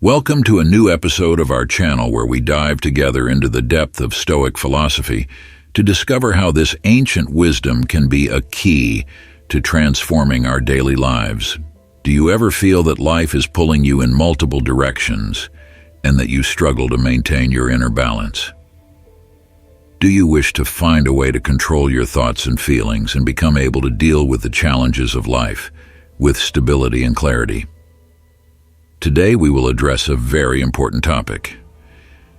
Welcome to a new episode of our channel where we dive together into the depth of Stoic philosophy to discover how this ancient wisdom can be a key to transforming our daily lives. Do you ever feel that life is pulling you in multiple directions and that you struggle to maintain your inner balance? Do you wish to find a way to control your thoughts and feelings and become able to deal with the challenges of life with stability and clarity? Today we will address a very important topic.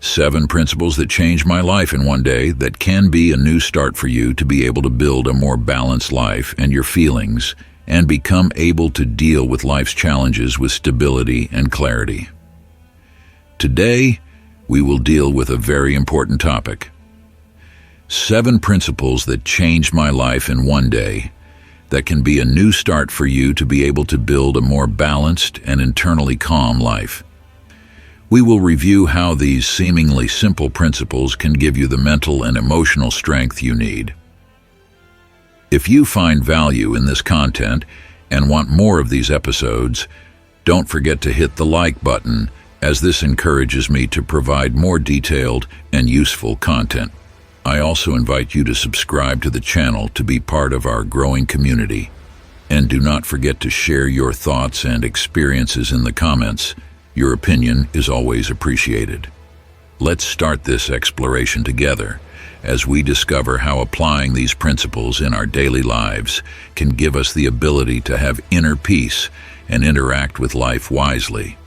7 principles that changed my life in one day that can be a new start for you to be able to build a more balanced life and your feelings and become able to deal with life's challenges with stability and clarity. Today, we will deal with a very important topic. 7 principles that changed my life in one day that can be a new start for you to be able to build a more balanced and internally calm life. We will review how these seemingly simple principles can give you the mental and emotional strength you need. If you find value in this content and want more of these episodes, don't forget to hit the like button, as this encourages me to provide more detailed and useful content. I also invite you to subscribe to the channel to be part of our growing community. And do not forget to share your thoughts and experiences in the comments. Your opinion is always appreciated. Let's start this exploration together as we discover how applying these principles in our daily lives can give us the ability to have inner peace and interact with life wisely.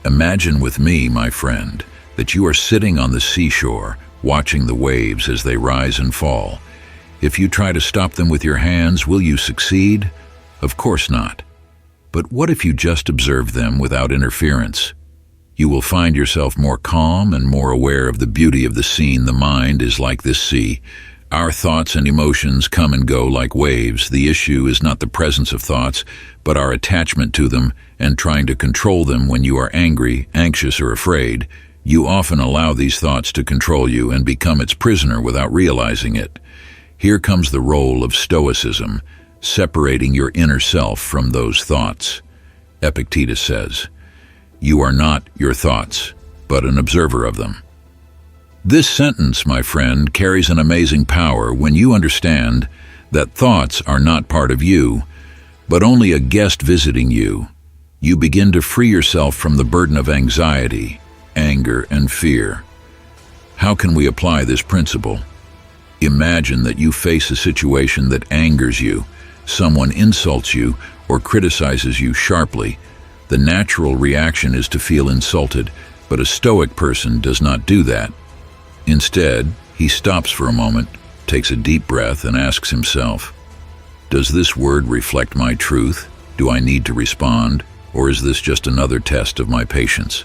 Imagine with me, my friend, that you are sitting on the seashore watching the waves as they rise and fall. If you try to stop them with your hands, will you succeed? Of course not. But what if you just observe them without interference? You will find yourself more calm and more aware of the beauty of the scene. The mind is like this sea. Our thoughts and emotions come and go like waves. The issue is not the presence of thoughts, but our attachment to them and trying to control them. When you are angry, anxious, or afraid, you often allow these thoughts to control you and become its prisoner without realizing it. Here comes the role of Stoicism, separating your inner self from those thoughts. Epictetus says, "You are not your thoughts, but an observer of them." This sentence, my friend, carries an amazing power when you understand that thoughts are not part of you, but only a guest visiting you. You begin to free yourself from the burden of anxiety, anger, and fear. How can we apply this principle? Imagine that you face a situation that angers you. Someone insults you or criticizes you sharply. The natural reaction is to feel insulted, but a Stoic person does not do that. Instead, he stops for a moment, takes a deep breath, and asks himself, "Does this word reflect my truth? Do I need to respond, or is this just another test of my patience?"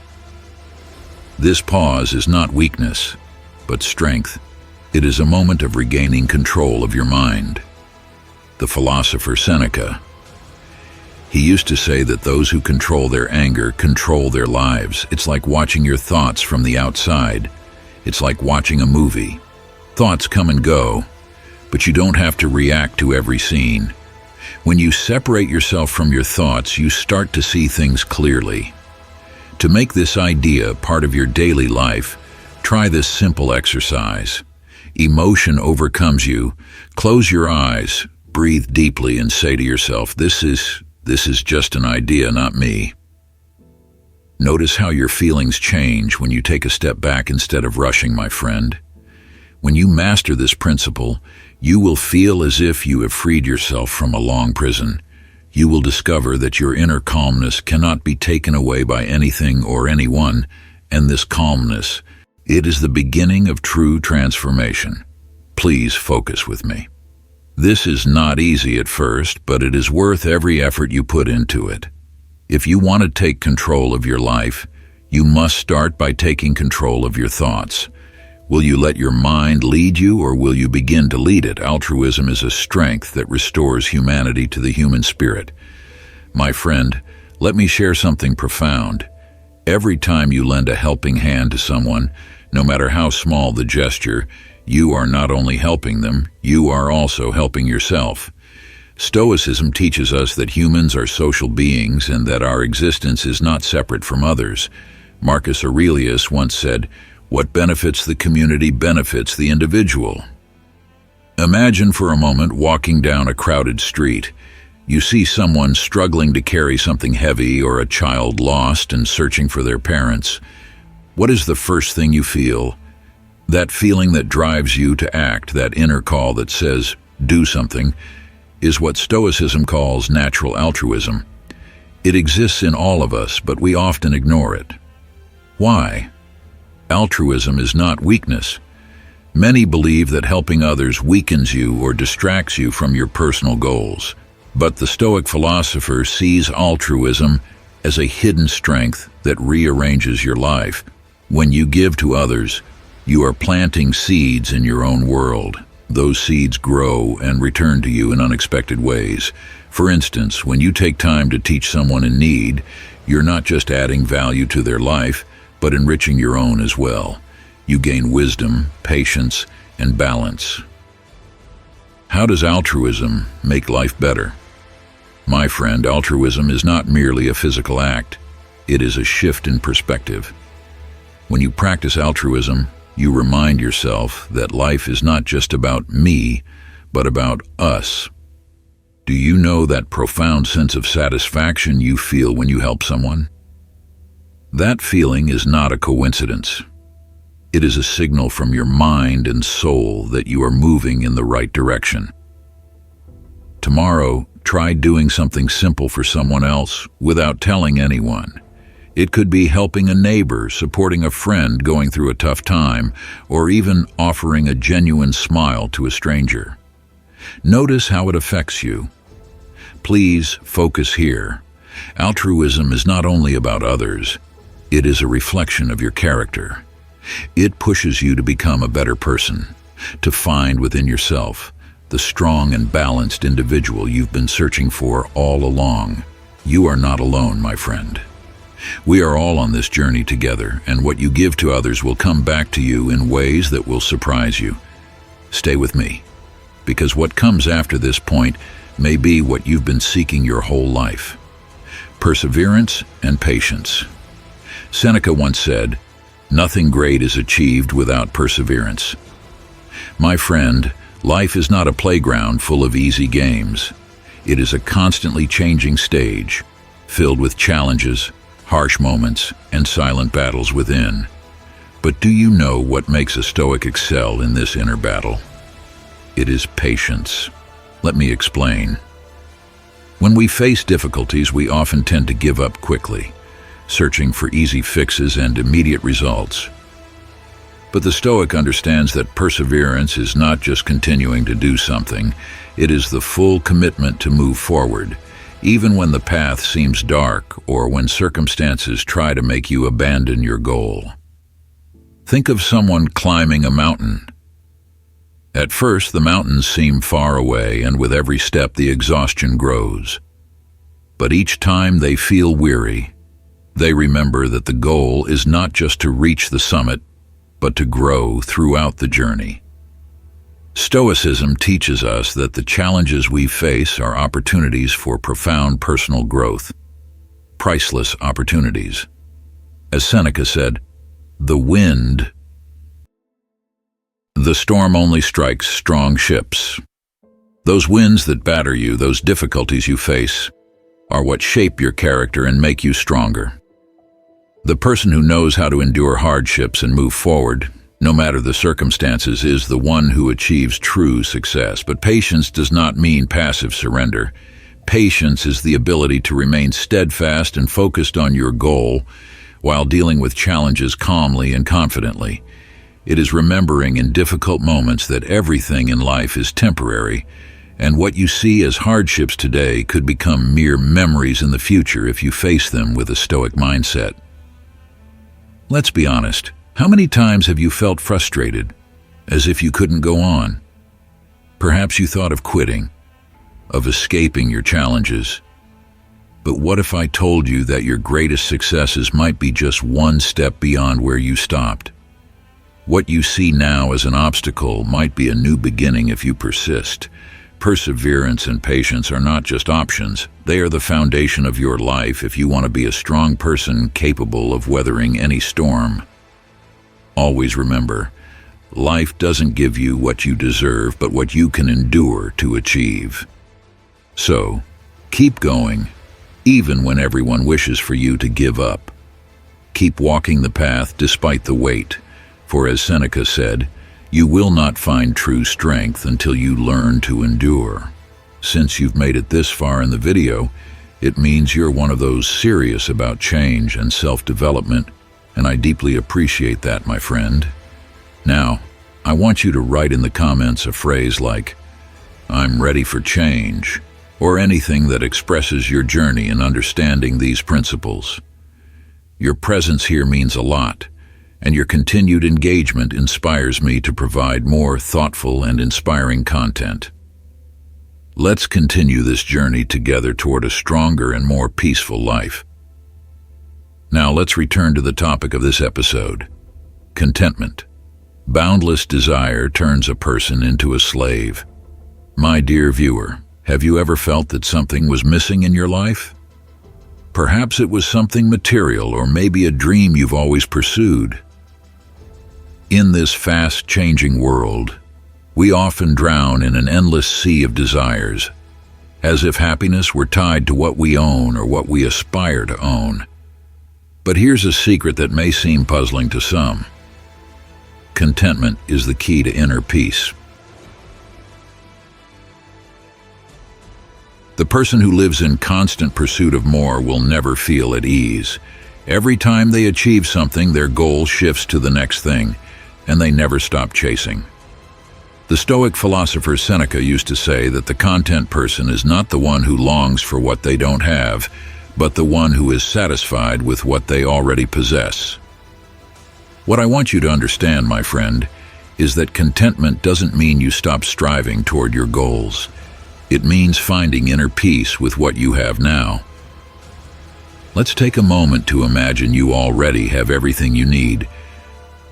This pause is not weakness, but strength. It is a moment of regaining control of your mind. The philosopher Seneca, he used to say that those who control their anger control their lives. It's like watching your thoughts from the outside. It's like watching a movie. Thoughts come and go, but you don't have to react to every scene. When you separate yourself from your thoughts, you start to see things clearly. To make this idea part of your daily life, try this simple exercise. Emotion overcomes you. Close your eyes, breathe deeply, and say to yourself, this is just an idea, not me. Notice how your feelings change when you take a step back instead of rushing, my friend. When you master this principle, you will feel as if you have freed yourself from a long prison. You will discover that your inner calmness cannot be taken away by anything or anyone, and this calmness, it is the beginning of true transformation. Please focus with me. This is not easy at first, but it is worth every effort you put into it. If you want to take control of your life, you must start by taking control of your thoughts. Will you let your mind lead you, or will you begin to lead it? Altruism is a strength that restores humanity to the human spirit. My friend, let me share something profound. Every time you lend a helping hand to someone, no matter how small the gesture, you are not only helping them, you are also helping yourself. Stoicism teaches us that humans are social beings and that our existence is not separate from others. Marcus Aurelius once said, "What benefits the community benefits the individual." Imagine for a moment walking down a crowded street. You see someone struggling to carry something heavy or a child lost and searching for their parents. What is the first thing you feel? That feeling that drives you to act, that inner call that says, "Do something," is what Stoicism calls natural altruism. It exists in all of us, but we often ignore it. Why? Altruism is not weakness. Many believe that helping others weakens you or distracts you from your personal goals. But the Stoic philosopher sees altruism as a hidden strength that rearranges your life. When you give to others, you are planting seeds in your own world. Those seeds grow and return to you in unexpected ways. For instance, when you take time to teach someone in need, you're not just adding value to their life, but enriching your own as well. You gain wisdom, patience, and balance. How does altruism make life better? My friend, altruism is not merely a physical act. It is a shift in perspective. When you practice altruism, you remind yourself that life is not just about me, but about us. Do you know that profound sense of satisfaction you feel when you help someone? That feeling is not a coincidence. It is a signal from your mind and soul that you are moving in the right direction. Tomorrow, try doing something simple for someone else without telling anyone. It could be helping a neighbor, supporting a friend going through a tough time, or even offering a genuine smile to a stranger. Notice how it affects you. Please focus here. Altruism is not only about others, it is a reflection of your character. It pushes you to become a better person, to find within yourself the strong and balanced individual you've been searching for all along. You are not alone, my friend. We are all on this journey together, and what you give to others will come back to you in ways that will surprise you. Stay with me, because what comes after this point may be what you've been seeking your whole life. Perseverance and patience. Seneca once said, "Nothing great is achieved without perseverance." My friend, life is not a playground full of easy games. It is a constantly changing stage, filled with challenges, harsh moments, and silent battles within. But do you know what makes a Stoic excel in this inner battle? It is patience. Let me explain. When we face difficulties, we often tend to give up quickly, searching for easy fixes and immediate results. But the Stoic understands that perseverance is not just continuing to do something, it is the full commitment to move forward, even when the path seems dark or when circumstances try to make you abandon your goal. Think of someone climbing a mountain. At first, the mountains seem far away, and with every step the exhaustion grows. But each time they feel weary, they remember that the goal is not just to reach the summit, but to grow throughout the journey. Stoicism teaches us that the challenges we face are opportunities for profound personal growth, priceless opportunities. As Seneca said, the storm only strikes strong ships. Those winds that batter you, those difficulties you face, are what shape your character and make you stronger. The person who knows how to endure hardships and move forward, no matter the circumstances, is the one who achieves true success. But patience does not mean passive surrender. Patience is the ability to remain steadfast and focused on your goal while dealing with challenges calmly and confidently. It is remembering in difficult moments that everything in life is temporary, and what you see as hardships today could become mere memories in the future if you face them with a Stoic mindset. Let's be honest. How many times have you felt frustrated, as if you couldn't go on? Perhaps you thought of quitting, of escaping your challenges. But what if I told you that your greatest successes might be just one step beyond where you stopped? What you see now as an obstacle might be a new beginning if you persist. Perseverance and patience are not just options. They are the foundation of your life if you want to be a strong person capable of weathering any storm. Always remember, life doesn't give you what you deserve, but what you can endure to achieve. So, keep going, even when everyone wishes for you to give up. Keep walking the path despite the weight, for as Seneca said, you will not find true strength until you learn to endure. Since you've made it this far in the video, it means you're one of those serious about change and self-development, and I deeply appreciate that, my friend. Now, I want you to write in the comments a phrase like, "I'm ready for change," or anything that expresses your journey in understanding these principles. Your presence here means a lot, and your continued engagement inspires me to provide more thoughtful and inspiring content. Let's continue this journey together toward a stronger and more peaceful life. Now let's return to the topic of this episode: contentment. Boundless desire turns a person into a slave. My dear viewer, have you ever felt that something was missing in your life? Perhaps it was something material, or maybe a dream you've always pursued. In this fast-changing world, we often drown in an endless sea of desires, as if happiness were tied to what we own or what we aspire to own. But here's a secret that may seem puzzling to some. Contentment is the key to inner peace. The person who lives in constant pursuit of more will never feel at ease. Every time they achieve something, their goal shifts to the next thing, and they never stop chasing. The Stoic philosopher Seneca used to say that the content person is not the one who longs for what they don't have, but the one who is satisfied with what they already possess. What I want you to understand, my friend, is that contentment doesn't mean you stop striving toward your goals. It means finding inner peace with what you have now. Let's take a moment to imagine you already have everything you need.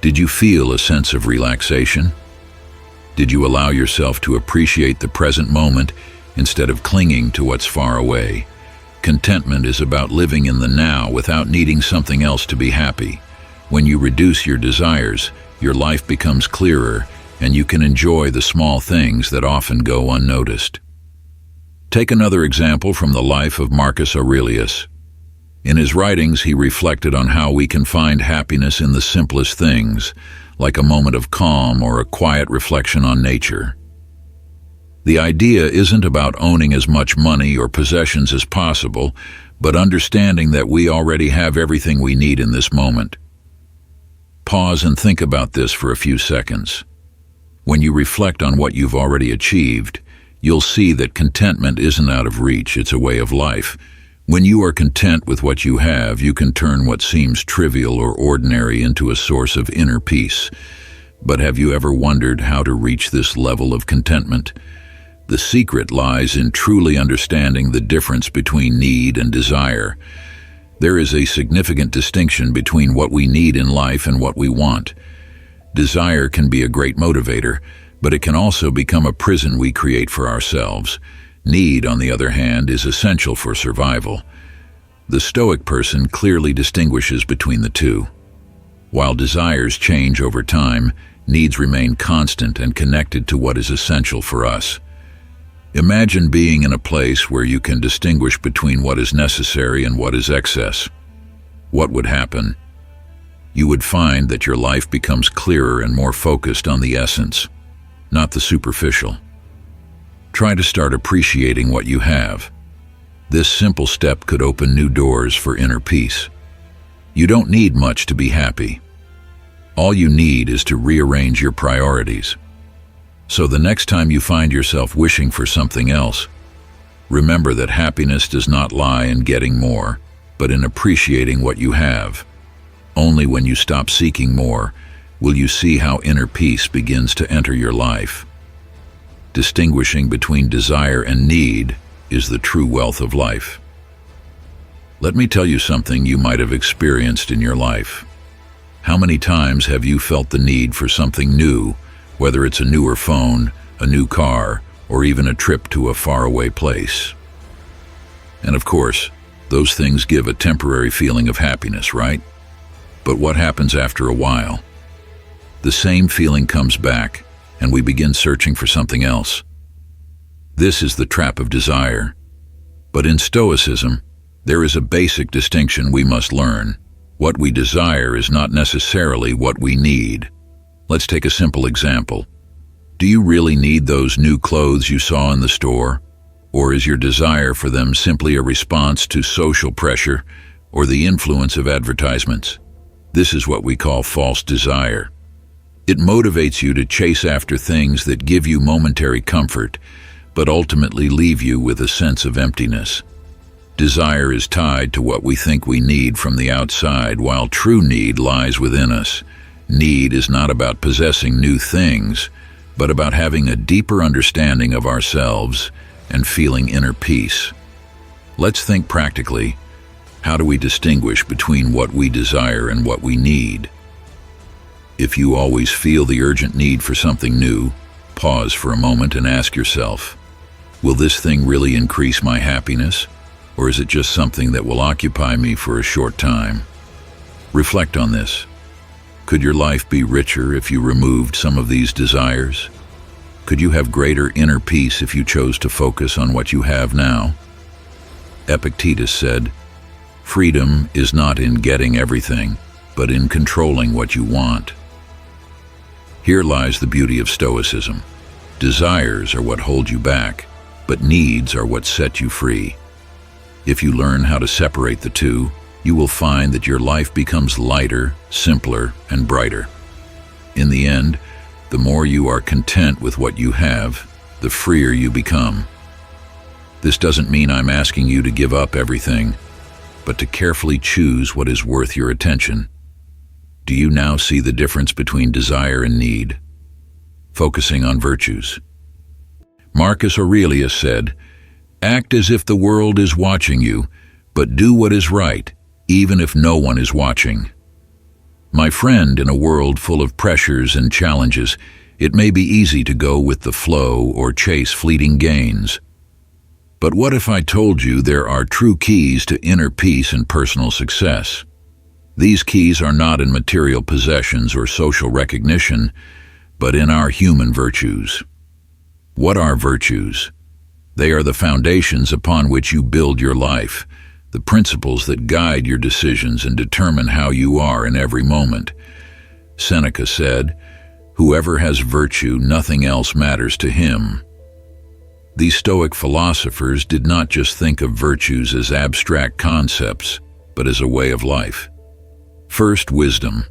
Did you feel a sense of relaxation? Did you allow yourself to appreciate the present moment instead of clinging to what's far away? Contentment is about living in the now without needing something else to be happy. When you reduce your desires, your life becomes clearer, and you can enjoy the small things that often go unnoticed. Take another example from the life of Marcus Aurelius. In his writings, he reflected on how we can find happiness in the simplest things, like a moment of calm or a quiet reflection on nature. The idea isn't about owning as much money or possessions as possible, but understanding that we already have everything we need in this moment. Pause and think about this for a few seconds. When you reflect on what you've already achieved, you'll see that contentment isn't out of reach, it's a way of life. When you are content with what you have, you can turn what seems trivial or ordinary into a source of inner peace. But have you ever wondered how to reach this level of contentment? The secret lies in truly understanding the difference between need and desire. There is a significant distinction between what we need in life and what we want. Desire can be a great motivator, but it can also become a prison we create for ourselves. Need, on the other hand, is essential for survival. The Stoic person clearly distinguishes between the two. While desires change over time, needs remain constant and connected to what is essential for us. Imagine being in a place where you can distinguish between what is necessary and what is excess. What would happen? You would find that your life becomes clearer and more focused on the essence, not the superficial. Try to start appreciating what you have. This simple step could open new doors for inner peace. You don't need much to be happy. All you need is to rearrange your priorities. So the next time you find yourself wishing for something else, remember that happiness does not lie in getting more, but in appreciating what you have. Only when you stop seeking more will you see how inner peace begins to enter your life. Distinguishing between desire and need is the true wealth of life. Let me tell you something you might have experienced in your life. How many times have you felt the need for something new, whether it's a newer phone, a new car, or even a trip to a faraway place. And of course, those things give a temporary feeling of happiness, right? But what happens after a while? The same feeling comes back, and we begin searching for something else. This is the trap of desire. But in Stoicism, there is a basic distinction we must learn. What we desire is not necessarily what we need. Let's take a simple example. Do you really need those new clothes you saw in the store? Or is your desire for them simply a response to social pressure or the influence of advertisements? This is what we call false desire. It motivates you to chase after things that give you momentary comfort, but ultimately leave you with a sense of emptiness. Desire is tied to what we think we need from the outside, while true need lies within us. Need is not about possessing new things, but about having a deeper understanding of ourselves and feeling inner peace. Let's think practically. How do we distinguish between what we desire and what we need? If you always feel the urgent need for something new, pause for a moment and ask yourself, will this thing really increase my happiness, or is it just something that will occupy me for a short time? Reflect on this. Could your life be richer if you removed some of these desires? Could you have greater inner peace if you chose to focus on what you have now? Epictetus said, "Freedom is not in getting everything, but in controlling what you want." Here lies the beauty of Stoicism. Desires are what hold you back, but needs are what set you free. If you learn how to separate the two, you will find that your life becomes lighter, simpler, and brighter. In the end, the more you are content with what you have, the freer you become. This doesn't mean I'm asking you to give up everything, but to carefully choose what is worth your attention. Do you now see the difference between desire and need? Focusing on virtues. Marcus Aurelius said, "Act as if the world is watching you, but do what is right, even if no one is watching." My friend, in a world full of pressures and challenges, it may be easy to go with the flow or chase fleeting gains. But what if I told you there are true keys to inner peace and personal success? These keys are not in material possessions or social recognition, but in our human virtues. What are virtues? They are the foundations upon which you build your life, the principles that guide your decisions and determine how you are in every moment. Seneca said, "Whoever has virtue, nothing else matters to him." These Stoic philosophers did not just think of virtues as abstract concepts, but as a way of life. First, wisdom.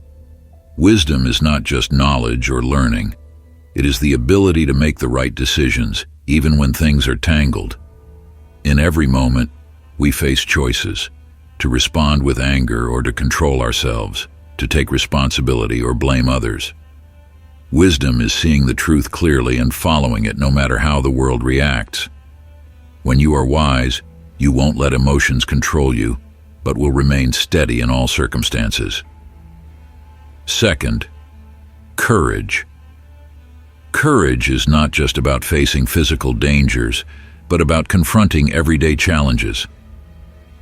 Wisdom is not just knowledge or learning. It is the ability to make the right decisions, even when things are tangled. In every moment, we face choices: to respond with anger or to control ourselves, to take responsibility or blame others. Wisdom is seeing the truth clearly and following it no matter how the world reacts. When you are wise, you won't let emotions control you, but will remain steady in all circumstances. Second, courage. Courage is not just about facing physical dangers, but about confronting everyday challenges.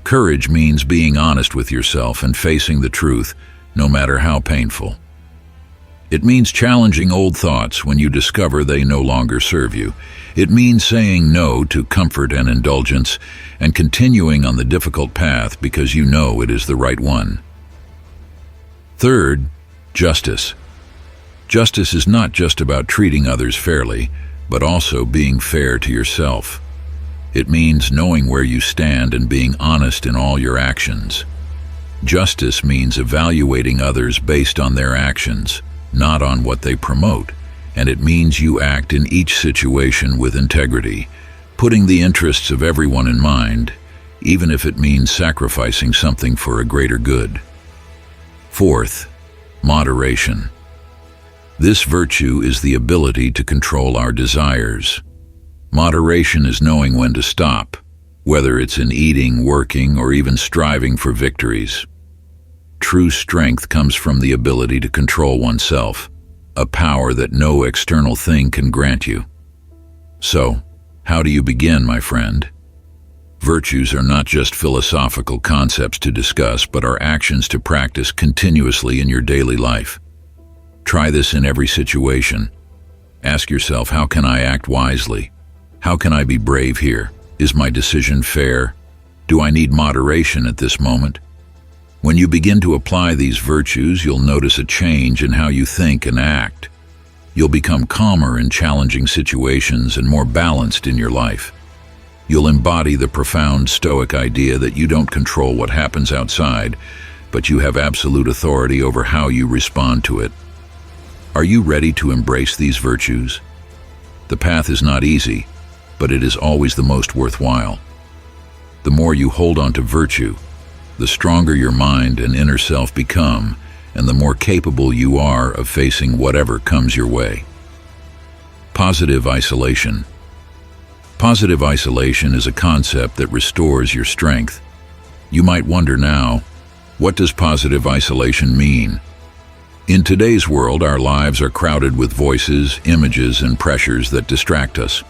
Courage means being honest with yourself and facing the truth, no matter how painful. It means challenging old thoughts when you discover they no longer serve you. It means saying no to comfort and indulgence and continuing on the difficult path because you know it is the right one. Third, justice. Justice is not just about treating others fairly, but also being fair to yourself. It means knowing where you stand and being honest in all your actions. Justice means evaluating others based on their actions, not on what they promote, and it means you act in each situation with integrity, putting the interests of everyone in mind, even if it means sacrificing something for a greater good. Fourth, moderation. This virtue is the ability to control our desires. Moderation is knowing when to stop, whether it's in eating, working, or even striving for victories. True strength comes from the ability to control oneself, a power that no external thing can grant you. So, How do you begin, my friend? Virtues are not just philosophical concepts to discuss, but are actions to practice continuously in your daily life. Try this in every situation. Ask yourself, how can I act wisely? How can I be brave here? Is my decision fair? Do I need moderation at this moment? When you begin to apply these virtues, you'll notice a change in how you think and act. You'll become calmer in challenging situations and more balanced in your life. You'll embody the profound Stoic idea that you don't control what happens outside, but you have absolute authority over how you respond to it. Are you ready to embrace these virtues? The path is not easy, but it is always the most worthwhile. The more you hold on to virtue, the stronger your mind and inner self become, and the more capable you are of facing whatever comes your way. Positive isolation. Positive isolation is a concept that restores your strength. You might wonder now, what does positive isolation mean? In today's world, our lives are crowded with voices, images, and pressures that distract us.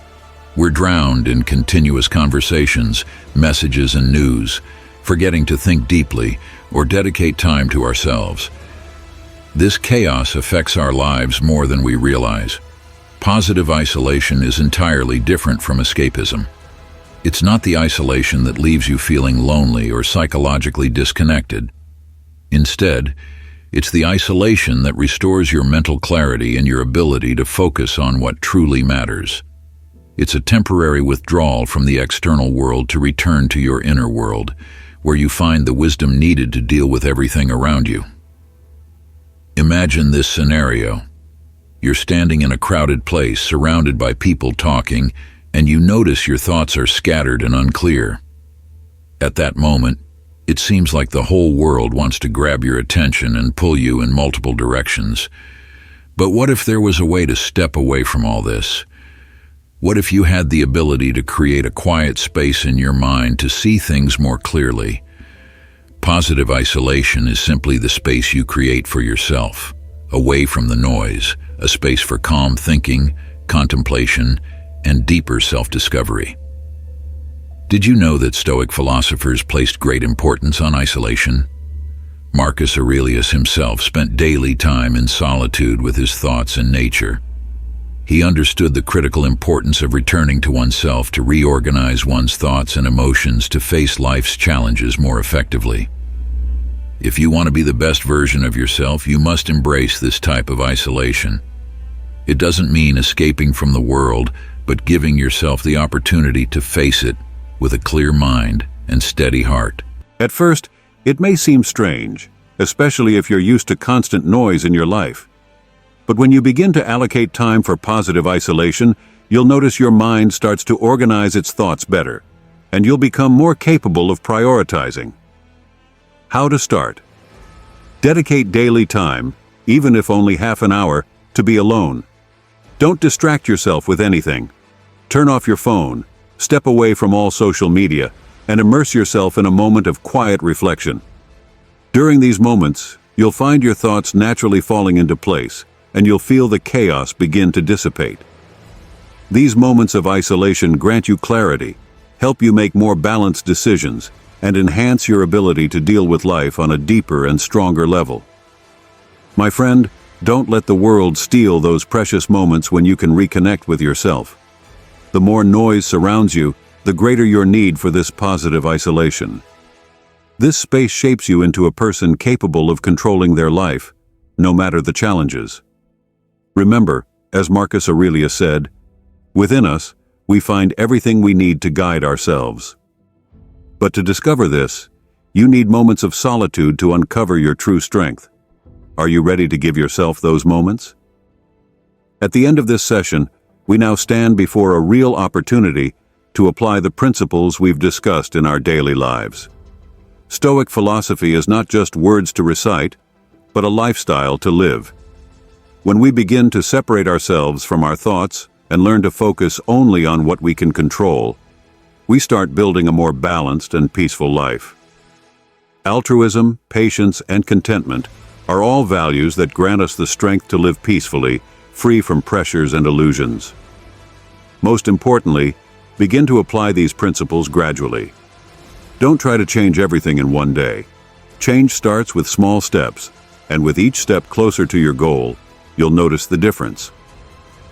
We're drowned in continuous conversations, messages, and news, forgetting to think deeply or dedicate time to ourselves. This chaos affects our lives more than we realize. Positive isolation is entirely different from escapism. It's not the isolation that leaves you feeling lonely or psychologically disconnected. Instead, it's the isolation that restores your mental clarity and your ability to focus on what truly matters. It's a temporary withdrawal from the external world to return to your inner world, where you find the wisdom needed to deal with everything around you. Imagine this scenario. You're standing in a crowded place, surrounded by people talking, and you notice your thoughts are scattered and unclear. At that moment, it seems like the whole world wants to grab your attention and pull you in multiple directions. But what if there was a way to step away from all this? What if you had the ability to create a quiet space in your mind to see things more clearly? Positive isolation is simply the space you create for yourself, away from the noise, a space for calm thinking, contemplation, and deeper self-discovery. Did you know that Stoic philosophers placed great importance on isolation? Marcus Aurelius himself spent daily time in solitude with his thoughts and nature. He understood the critical importance of returning to oneself to reorganize one's thoughts and emotions to face life's challenges more effectively. If you want to be the best version of yourself, you must embrace this type of isolation. It doesn't mean escaping from the world, but giving yourself the opportunity to face it with a clear mind and steady heart. At first, it may seem strange, especially if you're used to constant noise in your life. But when you begin to allocate time for positive isolation, you'll notice your mind starts to organize its thoughts better, and you'll become more capable of prioritizing. How to start? Dedicate daily time, even if only half an hour, to be alone. Don't distract yourself with anything. Turn off your phone, step away from all social media, and immerse yourself in a moment of quiet reflection. During these moments, you'll find your thoughts naturally falling into place, and you'll feel the chaos begin to dissipate. These moments of isolation grant you clarity, help you make more balanced decisions, and enhance your ability to deal with life on a deeper and stronger level. My friend, don't let the world steal those precious moments when you can reconnect with yourself. The more noise surrounds you, the greater your need for this positive isolation. This space shapes you into a person capable of controlling their life, no matter the challenges. Remember, as Marcus Aurelius said, within us, we find everything we need to guide ourselves. But to discover this, you need moments of solitude to uncover your true strength. Are you ready to give yourself those moments? At the end of this session, we now stand before a real opportunity to apply the principles we've discussed in our daily lives. Stoic philosophy is not just words to recite, but a lifestyle to live. When we begin to separate ourselves from our thoughts and learn to focus only on what we can control, we start building a more balanced and peaceful life. Altruism, patience, and contentment are all values that grant us the strength to live peacefully, free from pressures and illusions. Most importantly, Begin to apply these principles gradually. Don't try to change everything in one day. Change starts with small steps, and with each step closer to your goal, you'll notice the difference.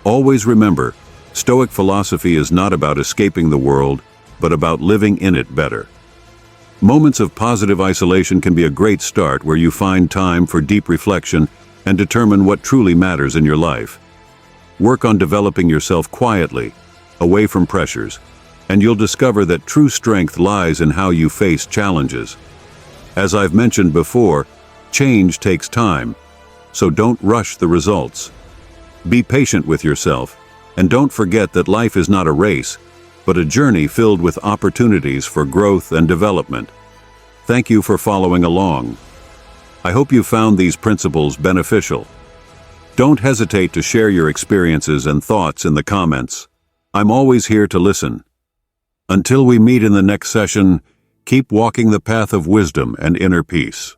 Always remember, Stoic philosophy is not about escaping the world, but about living in it better. Moments of positive isolation can be a great start where you find time for deep reflection and determine what truly matters in your life. Work on developing yourself quietly, away from pressures, and you'll discover that true strength lies in how you face challenges. As I've mentioned before, change takes time, so don't rush the results. Be patient with yourself, and don't forget that life is not a race, but a journey filled with opportunities for growth and development. Thank you for following along. I hope you found these principles beneficial. Don't hesitate to share your experiences and thoughts in the comments. I'm always here to listen. Until we meet in the next session, keep walking the path of wisdom and inner peace.